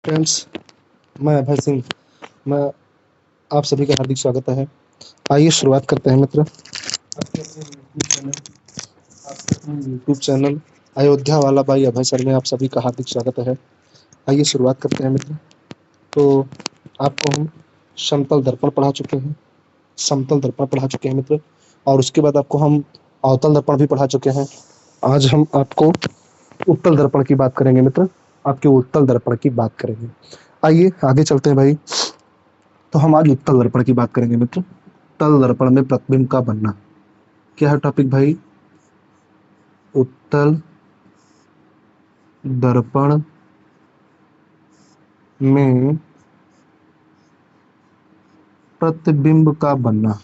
Friends, मैं अभय सिंह। मैं आप सभी का हार्दिक स्वागत है। आइए शुरुआत करते हैं मित्र। आपके अपने यूट्यूब चैनल अयोध्या वाला बाई अभय सर में आप सभी का हार्दिक स्वागत है। आइए शुरुआत करते हैं मित्र। तो आपको हम समतल दर्पण पढ़ा चुके हैं, समतल दर्पण पढ़ा चुके हैं मित्र, और उसके बाद आपको हम अवतल दर्पण भी पढ़ा चुके हैं। आज हम आपको उत्तल दर्पण की बात करेंगे मित्र, आपके उत्तल दर्पण की बात करेंगे। आइए आगे चलते हैं भाई। तो हम आज उत्तल दर्पण की बात करेंगे मित्र। उत्तल दर्पण में प्रतिबिंब का बनना क्या है टॉपिक भाई? उत्तल दर्पण में प्रतिबिंब का बनना,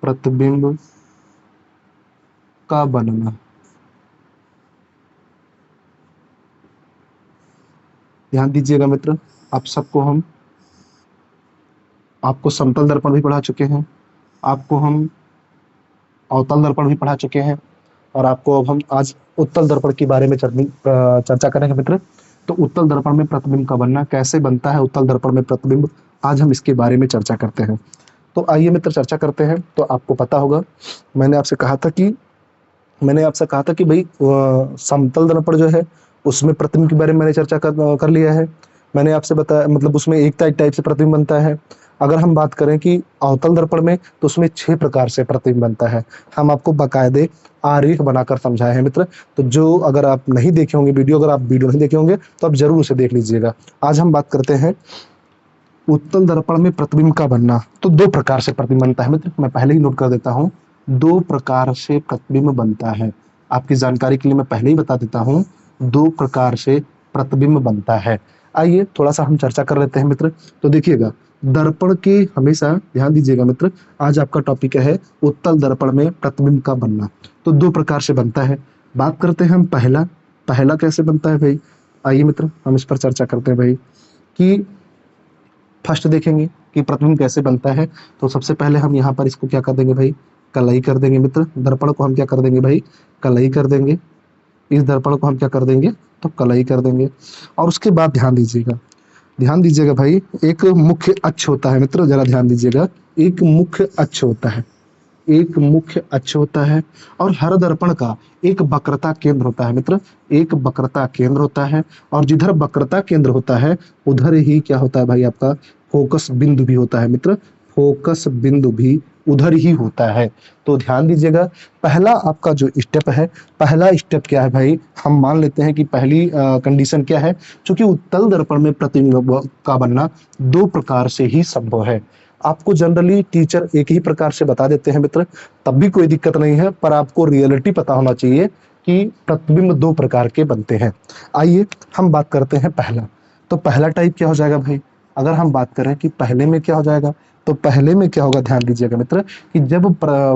प्रतिबिंब का बनना। ध्यान दीजिएगा मित्र, आप सबको हम आपको समतल दर्पण भी पढ़ा चुके हैं, आपको हम अवतल दर्पण भी पढ़ा चुके हैं, और आपको अब हम आज उत्तल दर्पण के बारे में चर्चा करेंगे मित्र। तो उत्तल दर्पण में प्रतिबिंब का बनना, कैसे बनता है उत्तल दर्पण में प्रतिबिंब, आज हम इसके बारे में चर्चा करते हैं। तो आइए मित्र चर्चा करते हैं। तो आपको पता होगा मैंने आपसे कहा था कि भाई समतल दर्पण जो है उसमें प्रतिबिंब के बारे में मैंने चर्चा कर लिया है। मैंने आपसे बताया मतलब उसमें एक टाइप से प्रतिबिंब बनता है। अगर हम बात करें कि अवतल दर्पण में, तो उसमें 6 प्रकार से प्रतिबिंब बनता है। हम आपको बाकायदे आरेख बनाकर समझाए हैं मित्र। तो जो अगर आप नहीं देखे होंगे वीडियो, अगर आप वीडियो नहीं देखे होंगे तो आप जरूर उसे देख लीजिएगा। आज हम बात करते हैं उत्तल दर्पण में प्रतिबिंब का बनना। तो 2 प्रकार से प्रतिबिंब बनता है मित्र, मैं पहले ही नोट कर देता हूँ। 2 प्रकार से प्रतिबिंब बनता है, आपकी जानकारी के लिए मैं पहले ही बता देता हूँ, 2 प्रकार से प्रतिबिंब बनता है। आइए थोड़ा सा हम चर्चा कर लेते हैं मित्र। तो देखिएगा, दर्पण के हमेशा ध्यान दीजिएगा मित्र, आज आपका टॉपिक है उत्तल दर्पण में प्रतिबिंब का बनना। तो 2 प्रकार से बनता है। बात करते हैं हम पहला कैसे बनता है भाई। आइए मित्र हम इस पर चर्चा करते हैं भाई कि फर्स्ट देखेंगे कि प्रतिबिंब कैसे बनता है। तो सबसे पहले हम यहाँ पर इसको क्या कर देंगे भाई, कलई कर देंगे मित्र। दर्पण को हम क्या कर देंगे भाई, कलई कर देंगे। इस दर्पण को हम क्या कर देंगे, तो कलई कर देंगे। और उसके बाद ध्यान दीजिएगा भाई, एक मुख्य अक्ष होता है मित्र, जरा ध्यान दीजिएगा। एक मुख्य अक्ष होता है, एक मुख्य अक्ष होता है, और हर दर्पण का एक वक्रता केंद्र होता है मित्र, एक वक्रता केंद्र होता है। और जिधर वक्रता केंद्र होता है उधर ही क्या होता है भाई, आपका फोकस बिंदु भी होता है मित्र, फोकस बिंदु भी उधर ही होता है। तो ध्यान दीजिएगा, पहला आपका जो स्टेप है, पहला स्टेप क्या है भाई, हम मान लेते हैं कि पहली कंडीशन क्या है, क्योंकि उत्तल दर्पण में प्रतिबिंब का बनना 2 प्रकार से ही संभव है। आपको जनरली टीचर एक ही प्रकार से बता देते हैं मित्र, तब भी कोई दिक्कत नहीं है, पर आपको रियलिटी पता होना चाहिए कि प्रतिबिंब 2 प्रकार के बनते हैं। आइए हम बात करते हैं पहला। तो पहला टाइप क्या हो जाएगा भाई, अगर हम बात करें कि पहले में क्या हो जाएगा, तो पहले में क्या होगा, ध्यान दीजिएगा मित्र, कि जब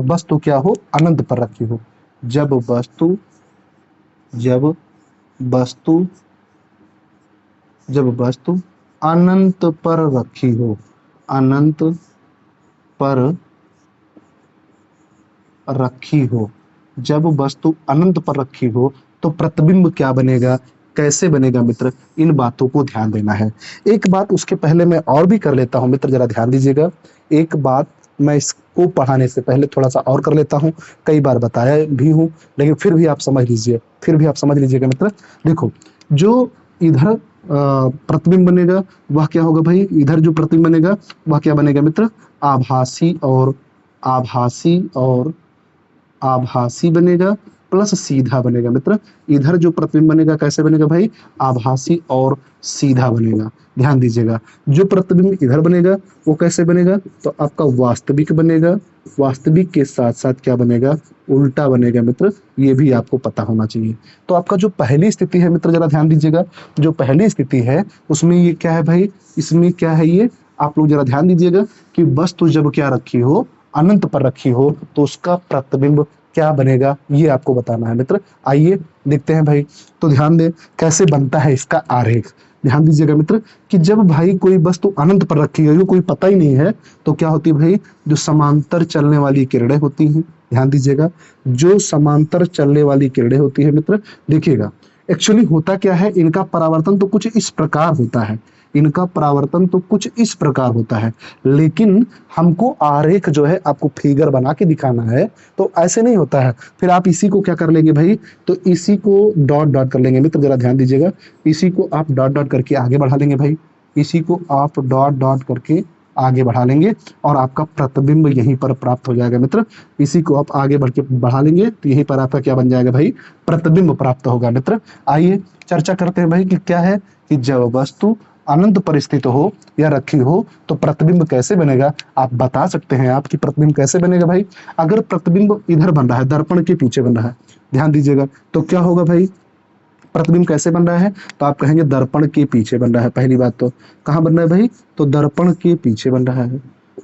वस्तु क्या हो, अनंत पर रखी हो। जब वस्तु अनंत पर रखी हो, अनंत पर रखी हो, जब वस्तु अनंत पर रखी हो तो प्रतिबिंब क्या बनेगा, कैसे बनेगा मित्र, इन बातों को ध्यान देना है। एक बात उसके पहले मैं और भी कर लेता हूं मित्र, जरा ध्यान दीजिएगा। एक बात मैं इसको पढ़ाने से पहले थोड़ा सा और कर लेता हूं, कई बार बताया भी हूं, लेकिन फिर भी आप समझ लीजिएगा मित्र। देखो, जो इधर प्रतिबिंब बनेगा वह क्या होगा भाई, इधर जो प्रतिबिंब बनेगा वह क्या बनेगा मित्र, आभासी बनेगा प्लस सीधा बनेगा मित्र। इधर जो प्रतिबिंब बनेगा कैसे बनेगा भाई, आभासी और सीधा बनेगा। ध्यान दीजिएगा, जो प्रतिबिंब इधर बनेगा वो कैसे बनेगा, तो आपका वास्तविक बनेगा, वास्तविक के साथ साथ क्या बनेगा, उल्टा बनेगा मित्र, ये भी आपको पता होना चाहिए। तो आपका जो पहली स्थिति है मित्र, जरा ध्यान दीजिएगा, जो पहली स्थिति है उसमें ये क्या है भाई, इसमें क्या है ये, आप लोग जरा ध्यान दीजिएगा कि वस्तु जब क्या रखी हो, अनंत पर रखी हो, तो उसका प्रतिबिंब क्या बनेगा, ये आपको बताना है मित्र। आइए देखते हैं भाई। तो ध्यान दें कैसे बनता है इसका आरेख। ध्यान दीजिएगा मित्र कि जब भाई कोई वस्तु अनंत पर रखी है, कोई पता ही नहीं है, तो क्या होती है भाई, जो समांतर चलने वाली किरणें होती हैं। ध्यान दीजिएगा, जो समांतर चलने वाली किरणें होती है मित्र, देखिएगा एक्चुअली होता क्या है, इनका परावर्तन तो कुछ इस प्रकार होता है, इनका परावर्तन तो कुछ इस प्रकार होता है, लेकिन हमको आरेख जो है आपको फिगर बना के दिखाना है, तो ऐसे नहीं होता है। फिर आप इसी को क्या कर लेंगे भाई, तो इसी को डॉट डॉट कर लेंगे मित्र, जरा ध्यान दीजिएगा, इसी को आप डॉट डॉट करके आगे बढ़ा लेंगे भाई, इसी को आप डॉट डॉट करके आगे बढ़ा लेंगे और आपका प्रतिबिंब यहीं पर प्राप्त हो जाएगा मित्र। इसी को आप आगे बढ़ के बढ़ा लेंगे तो यहीं पर आपका क्या बन जाएगा भाई, प्रतिबिंब प्राप्त होगा मित्र। आइए चर्चा करते हैं भाई कि क्या है कि जब वस्तु अनंत पर स्थित हो या रखी हो तो प्रतिबिंब कैसे बनेगा। आप बता सकते हैं आप कि प्रतिबिंब कैसे बनेगा भाई। अगर प्रतिबिंब इधर बन रहा है, दर्पण के पीछे बन रहा है, ध्यान दीजिएगा, तो क्या होगा भाई, प्रतिबिंब कैसे बन रहा है, तो आप कहेंगे दर्पण के पीछे बन रहा है। पहली बात तो कहाँ बन रहा है भाई, तो दर्पण के पीछे बन रहा है।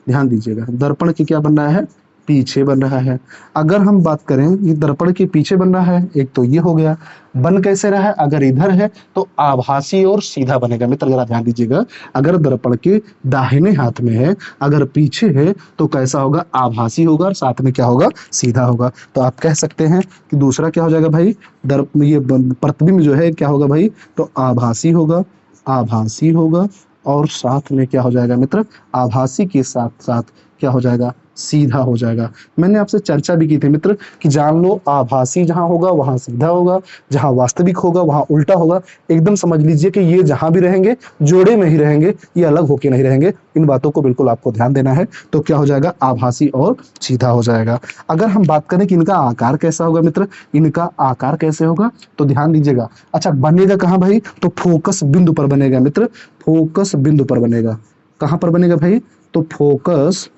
ध्यान दीजिएगा, दर्पण के क्या बन रहा है, पीछे बन रहा है। अगर हम बात करें ये दर्पण के पीछे बन रहा है, एक तो ये हो गया, बन कैसे रहा है, अगर इधर है तो आभासी और सीधा बनेगा मित्र, जरा ध्यान दीजिएगा। अगर दर्पण के दाहिने हाथ में है, अगर पीछे है तो कैसा होगा, आभासी होगा और साथ में क्या होगा, सीधा होगा। तो आप कह सकते हैं कि दूसरा क्या हो जाएगा भाई, ये प्रतिबिंब जो है क्या होगा भाई, तो आभासी होगा, आभासी होगा और साथ में क्या हो जाएगा मित्र, आभासी के साथ साथ क्या हो जाएगा, सीधा हो जाएगा। मैंने आपसे चर्चा भी की थी मित्र कि जान लो आभासी जहां होगा वहां सीधा होगा, जहां वास्तविक होगा वहां उल्टा होगा। एकदम समझ लीजिए कि ये जहां भी रहेंगे जोड़े में ही रहेंगे, ये अलग होके नहीं रहेंगे। इन बातों को बिल्कुल आपको ध्यान देना है। तो क्या हो जाएगा, आभासी और सीधा हो जाएगा। अगर हम बात करें कि इनका आकार कैसा होगा मित्र, इनका आकार कैसे होगा, तो ध्यान दीजिएगा। अच्छा बनेगा कहाँ भाई, तो फोकस बिंदु पर बनेगा मित्र, फोकस बिंदु पर बनेगा। कहां पर बनेगा भाई, तो फोकस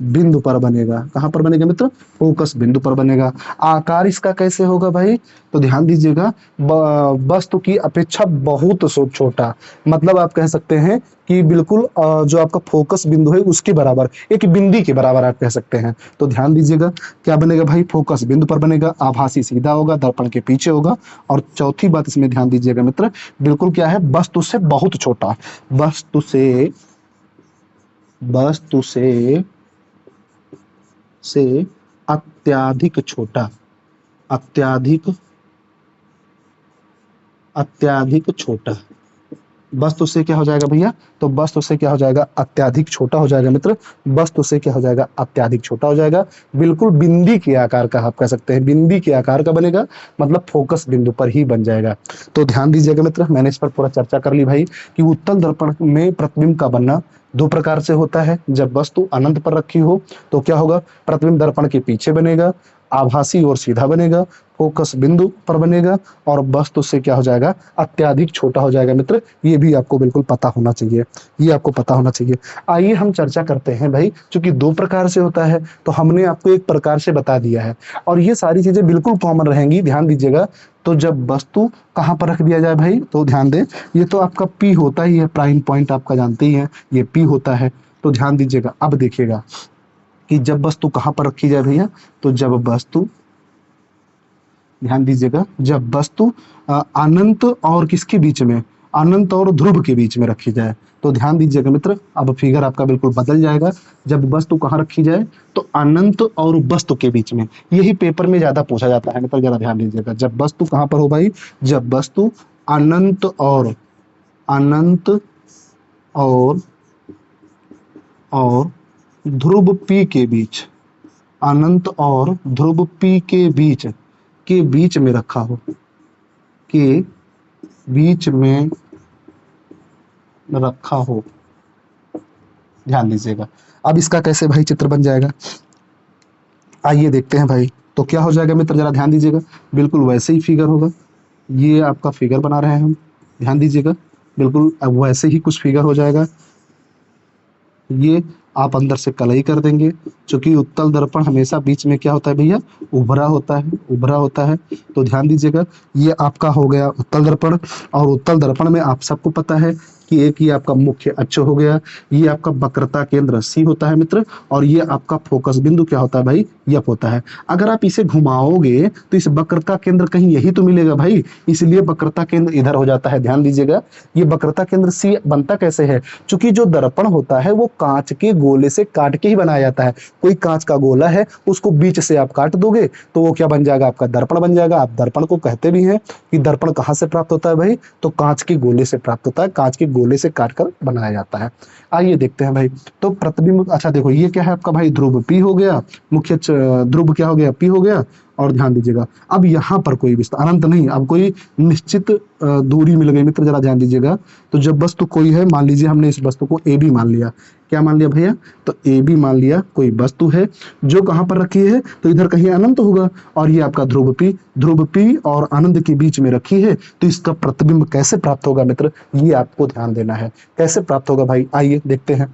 बिंदु पर बनेगा। कहां पर बनेगा मित्र, फोकस बिंदु पर बनेगा। आकार इसका कैसे होगा भाई, तो ध्यान दीजिएगा, वस्तु की अपेक्षा बहुत छोटा, मतलब आप कह सकते हैं कि बिल्कुल जो आपका फोकस बिंदु है उसके बराबर, एक बिंदी के बराबर आप कह सकते हैं। तो ध्यान दीजिएगा क्या बनेगा भाई, फोकस बिंदु पर बनेगा, आभासी सीधा होगा, दर्पण के पीछे होगा। और चौथी बात इसमें ध्यान दीजिएगा मित्र, बिल्कुल क्या है, वस्तु से बहुत छोटा, वस्तु से अत्याधिक छोटा, अत्याधिक छोटा। वस्तु से क्या हो जाएगा भैया, तो वस्तु से क्या हो जाएगा, अत्याधिक छोटा हो जाएगा मित्र। वस्तु से क्या हो जाएगा, अत्याधिक छोटा हो जाएगा। बिल्कुल बिंदी के आकार का आप कह सकते हैं, बिंदी के आकार का बनेगा, मतलब फोकस बिंदु पर ही बन जाएगा। तो ध्यान दीजिएगा मित्र, मैंने इस पर पूरा चर्चा कर ली भाई कि उत्तल दर्पण में प्रतिबिंब का बनना दो प्रकार से होता है। जब वस्तु अनंत पर रखी हो तो क्या होगा, प्रतिबिंब दर्पण के पीछे बनेगा, आभासी और सीधा बनेगा, फोकस बिंदु पर बनेगा और वस्तु से क्या हो जाएगा, अत्याधिक छोटा हो जाएगा मित्र। ये भी आपको बिल्कुल पता होना चाहिए, ये आपको पता होना चाहिए। आइए हम चर्चा करते हैं भाई, क्योंकि दो प्रकार से होता है तो हमने आपको एक प्रकार से बता दिया है और ये सारी चीजें बिल्कुल कॉमन रहेंगी, ध्यान दीजिएगा। तो जब वस्तु कहाँ पर रख दिया जाए भाई, तो ध्यान दें, ये तो आपका पी होता ही है, प्राइम पॉइंट आपका जानते ही है, ये पी होता है। तो ध्यान दीजिएगा, अब देखिएगा कि जब वस्तु कहाँ पर रखी जाए भैया, तो जब वस्तु, ध्यान दीजिएगा, जब वस्तु अनंत और किसके बीच में, अनंत और ध्रुव के बीच में रखी जाए। तो ध्यान दीजिएगा मित्र, अब फिगर आपका बिल्कुल बदल जाएगा। जब वस्तु कहाँ रखी जाए, तो अनंत और वस्तु के बीच में। यही पेपर में ज्यादा पूछा जाता है मित्र, जरा ध्यान दीजिएगा। जब वस्तु कहाँ पर हो भाई, जब वस्तु अनंत और ध्रुव पी के बीच, अनंत और ध्रुव पी के बीच में रखा हो, के बीच में रखा हो। ध्यान दीजिएगा, अब इसका कैसे भाई चित्र बन जाएगा, आइए देखते हैं भाई। तो क्या हो जाएगा मित्र, जरा ध्यान दीजिएगा, बिल्कुल वैसे ही फिगर होगा। ये आपका फिगर बना रहे हैं हम, ध्यान दीजिएगा, बिल्कुल अब वैसे ही कुछ फिगर हो जाएगा। ये आप अंदर से कलई कर देंगे, क्योंकि उत्तल दर्पण हमेशा बीच में क्या होता है भैया, उभरा होता है। तो ध्यान दीजिएगा, ये आपका हो गया उत्तल दर्पण। और उत्तल दर्पण में आप सबको पता है कि एक ये आपका मुख्य अक्ष हो गया, ये आपका वक्रता केंद्र सी होता है मित्र, और ये आपका फोकस बिंदु क्या होता है भाई, एफ होता है। अगर आप इसे घुमाओगे तो इस वक्रता केंद्र कहीं यही तो मिलेगा भाई, इसलिए वक्रता केंद्र इधर हो जाता है। ध्यान दीजिएगा, ये वक्रता केंद्र सी बनता कैसे है, क्योंकि जो दर्पण होता है वो कांच के गोले से काट के ही बनाया जाता है। कोई कांच का गोला है, उसको बीच से आप काट दोगे तो वो क्या बन जाएगा, आपका दर्पण बन जाएगा। आप दर्पण को कहते भी हैं कि दर्पण कहाँ से प्राप्त होता है भाई, तो कांच के गोले से प्राप्त होता है, कांच के गोले से काटकर बनाया जाता है। आइए देखते हैं भाई, तो प्रतिबिंब, अच्छा देखो ये क्या है आपका भाई, ध्रुव पी हो गया, मुख्य ध्रुव क्या हो गया, पी हो गया। और ध्यान दीजिएगा, अब यहाँ पर कोई विस्तार अनंत नहीं, अब कोई निश्चित दूरी मिल गई मित्र, जरा ध्यान दीजिएगा। तो जब वस्तु कोई है, मान लीजिए हमने इस वस्तु को ए बी मान लिया, क्या मान लिया भैया, तो ए बी मान लिया, कोई वस्तु है जो कहाँ पर रखी है, तो इधर कहीं अनंत होगा, और ये आपका ध्रुव पी और आनंद के बीच में रखी है, तो इसका प्रतिबिंब कैसे प्राप्त होगा मित्र, ये आपको ध्यान देना है। कैसे प्राप्त होगा भाई, आइए देखते हैं।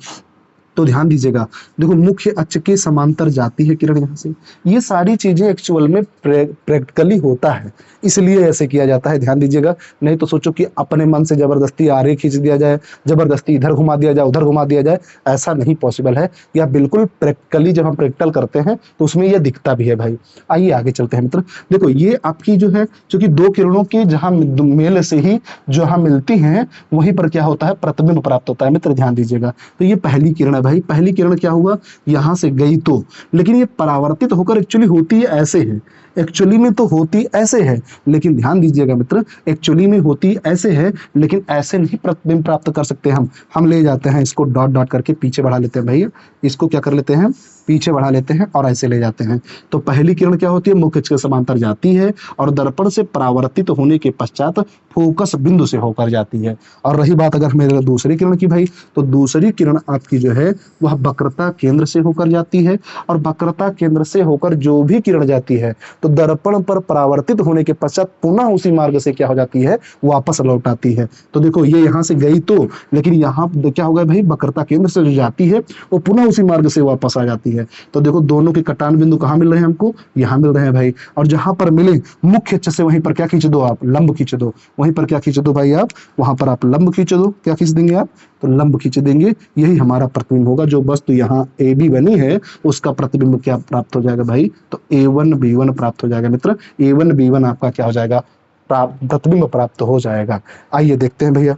तो ध्यान दीजिएगा, देखो मुख्य अक्ष के समांतर जाती है किरण यहाँ से। ये सारी चीजें एक्चुअल में प्रैक्टिकली होता है, इसलिए ऐसे किया जाता है। ध्यान दीजिएगा, नहीं तो सोचो कि अपने मन से जबरदस्ती आरे खींच दिया जाए, जबरदस्ती इधर घुमा दिया जाए, उधर घुमा दिया जाए, ऐसा नहीं पॉसिबल है। यह बिल्कुल प्रैक्टिकली जब हम प्रैक्टिकल करते हैं तो उसमें यह दिखता भी है भाई। आइए आगे चलते हैं मित्र। देखो ये आपकी जो है, चूंकि दो किरणों की जहां मेल से ही जहां मिलती हैं वहीं पर क्या होता है, प्रतिबिंब प्राप्त होता है मित्र। ध्यान दीजिएगा, तो ये पहली किरण है भाई, पहली किरण क्या हुआ, यहां से गई तो, लेकिन ये परावर्तित होकर एक्चुअली होती है ऐसे है, एक्चुअली में तो होती ऐसे है, लेकिन ध्यान दीजिएगा मित्र, एक्चुअली में होती ऐसे है, लेकिन ऐसे नहीं प्रतिबिंब प्राप्त कर सकते हम ले जाते हैं इसको डॉट डॉट करके पीछे बढ़ा लेते हैं भैया, इसको क्या कर लेते हैं, पीछे बढ़ा लेते हैं और ऐसे ले जाते हैं। तो पहली किरण क्या होती है, मुख्य अक्ष के समांतर जाती है और दर्पण से परावर्तित होने के पश्चात फोकस बिंदु से होकर जाती है। और रही बात अगर मेरे दूसरी किरण की भाई, तो दूसरी किरण आपकी जो है वह वक्रता केंद्र से होकर जाती है, और वक्रता केंद्र से होकर जो भी किरण जाती है तो दर्पण पर परावर्तित होने के पश्चात पुनः उसी मार्ग से क्या हो जाती है, वापस लौट आती है। तो देखो ये यहाँ से गई तो, लेकिन यहाँ क्या होगा भाई, वक्रता केंद्र से जो जाती है वो पुनः उसी मार्ग से वापस आ जाती है। तो देखो दोनों के कटान बिंदु कहाँ मिल रहे हैं हमको, यहाँ मिल रहे हैं भाई। और जहां पर मिले मुख्य अक्ष से वहीं पर क्या खींच दो आप, लंब खींच दो, वहीं पर क्या खींच दो भाई आप, वहां पर आप लंब खींच दो। क्या खींच देंगे आप, तो लंब खींच देंगे, यही हमारा प्रतिबिंब होगा। जो वस्तु यहाँ ए बी बनी है उसका प्रतिबिंब क्या प्राप्त हो जाएगा भाई, तो A1B1 प्राप्त हो जाएगा मित्र। A1B1 आपका क्या हो जाएगा, प्रतिबिंब प्राप्त हो जाएगा। आइए देखते हैं भैया,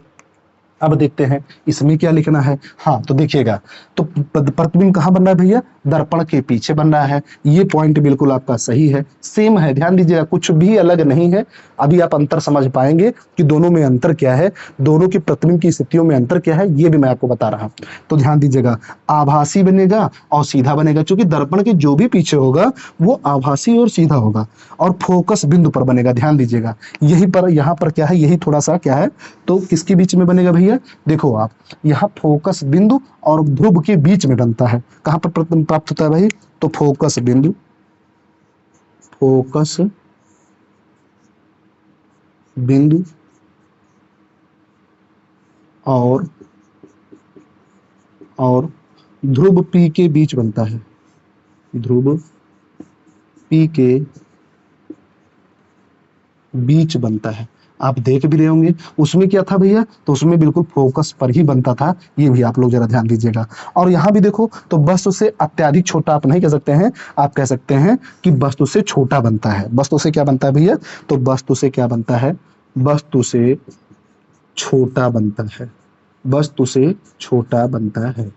अब देखते हैं इसमें क्या लिखना है। हाँ तो देखिएगा, तो प्रतिबिंब कहाँ बन रहा है भैया, दर्पण के पीछे बन रहा है। ये पॉइंट बिल्कुल आपका सही है, सेम है। ध्यान दीजिएगा, कुछ भी अलग नहीं है। अभी आप अंतर समझ पाएंगे कि दोनों में अंतर क्या है, दोनों की प्रतिबिंब की स्थितियों में अंतर क्या है, ये भी मैं आपको बता रहा हूं। तो ध्यान दीजिएगा, आभासी बनेगा और सीधा बनेगा, क्योंकि दर्पण के जो भी पीछे होगा वो आभासी और सीधा होगा, और फोकस बिंदु पर बनेगा। ध्यान दीजिएगा, यही पर यहाँ पर क्या है, यही थोड़ा सा क्या है, तो किसके बीच में बनेगा भैया, देखो आप यहाँ फोकस बिंदु और ध्रुव के बीच में बनता है। कहां पर प्रतिबिंब प्राप्त होता है भाई, तो फोकस बिंदु और ध्रुव पी के बीच बनता है, ध्रुव पी के बीच बनता है। आप देख भी रहे होंगे उसमें क्या था भैया, तो उसमें बिल्कुल फोकस पर ही बनता था। ये भी आप लोग जरा ध्यान दीजिएगा। और यहाँ भी देखो, तो वस्तु से अत्यधिक छोटा आप नहीं कह सकते हैं, आप कह सकते हैं कि वस्तु से छोटा बनता है। वस्तु से क्या बनता है भैया, तो वस्तु से क्या बनता है, वस्तु से छोटा बनता है, वस्तु से छोटा बनता है,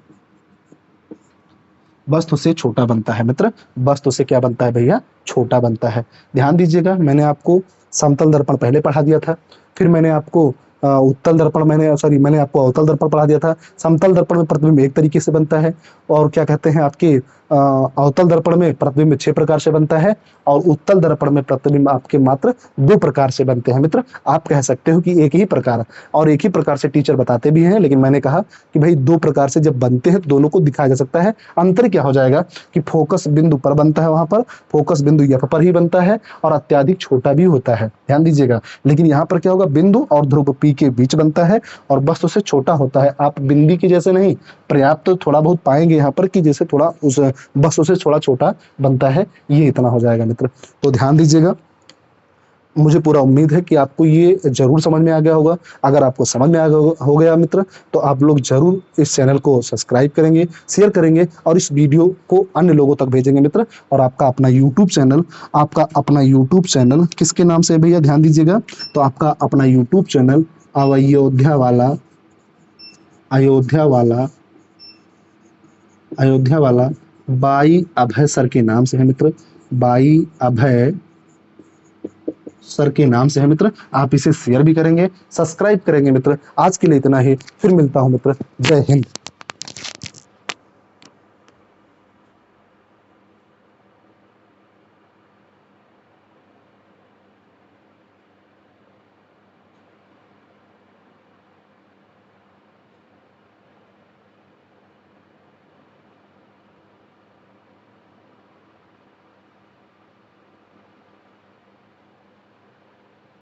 वस्तु से छोटा बनता है मित्र। वस्तु से क्या बनता है भैया, छोटा बनता है। ध्यान दीजिएगा, मैंने आपको समतल दर्पण पहले पढ़ा दिया था, फिर मैंने आपको उत्तल दर्पण मैंने आपको अवतल दर्पण पढ़ा दिया था। समतल दर्पण में प्रतिबिंब एक तरीके से बनता है, और क्या कहते हैं आपके अवतल दर्पण में प्रतिबिंब 6 प्रकार से बनता है, और उत्तल दर्पण में प्रतिबिंब आपके मात्र 2 प्रकार से बनते हैं मित्र। आप कह सकते हो कि एक ही प्रकार, और एक ही प्रकार से टीचर बताते भी हैं, लेकिन मैंने कहा कि भाई 2 प्रकार से जब बनते हैं तो दोनों को दिखाया जा सकता है। अंतर क्या हो जाएगा कि फोकस बिंदु पर बनता है, वहां पर फोकस बिंदु यहाँ पर ही बनता है, और अत्यधिक छोटा भी होता है। ध्यान दीजिएगा, लेकिन यहाँ पर क्या होगा, बिंदु और ध्रुव पी के बीच बनता है और वस्तु से छोटा होता है। आप बिंदी की जैसे नहीं, पर्याप्त तो थोड़ा बहुत पाएंगे यहाँ पर कि जैसे थोड़ा उस वस्तु से थोड़ा छोटा बनता है, ये इतना हो जाएगा मित्र। तो ध्यान दीजिएगा, मुझे पूरा उम्मीद है कि आपको ये जरूर समझ में आ गया होगा। अगर आपको समझ में आ गया हो गया मित्र, तो आप लोग जरूर इस चैनल को सब्सक्राइब करेंगे, शेयर करेंगे और इस वीडियो को अन्य लोगों तक भेजेंगे मित्र। और आपका अपना यूट्यूब चैनल किसके नाम से है भैया, ध्यान दीजिएगा। तो आपका अपना यूट्यूब चैनल अयोध्या वाला अयोध्या वाला अयोध्या वाला बाई अभय सर के नाम से है मित्र। बाई अभय सर के नाम से है मित्र। आप इसे शेयर भी करेंगे, सब्सक्राइब करेंगे मित्र। आज के लिए इतना ही, फिर मिलता हूं मित्र। जय हिंद।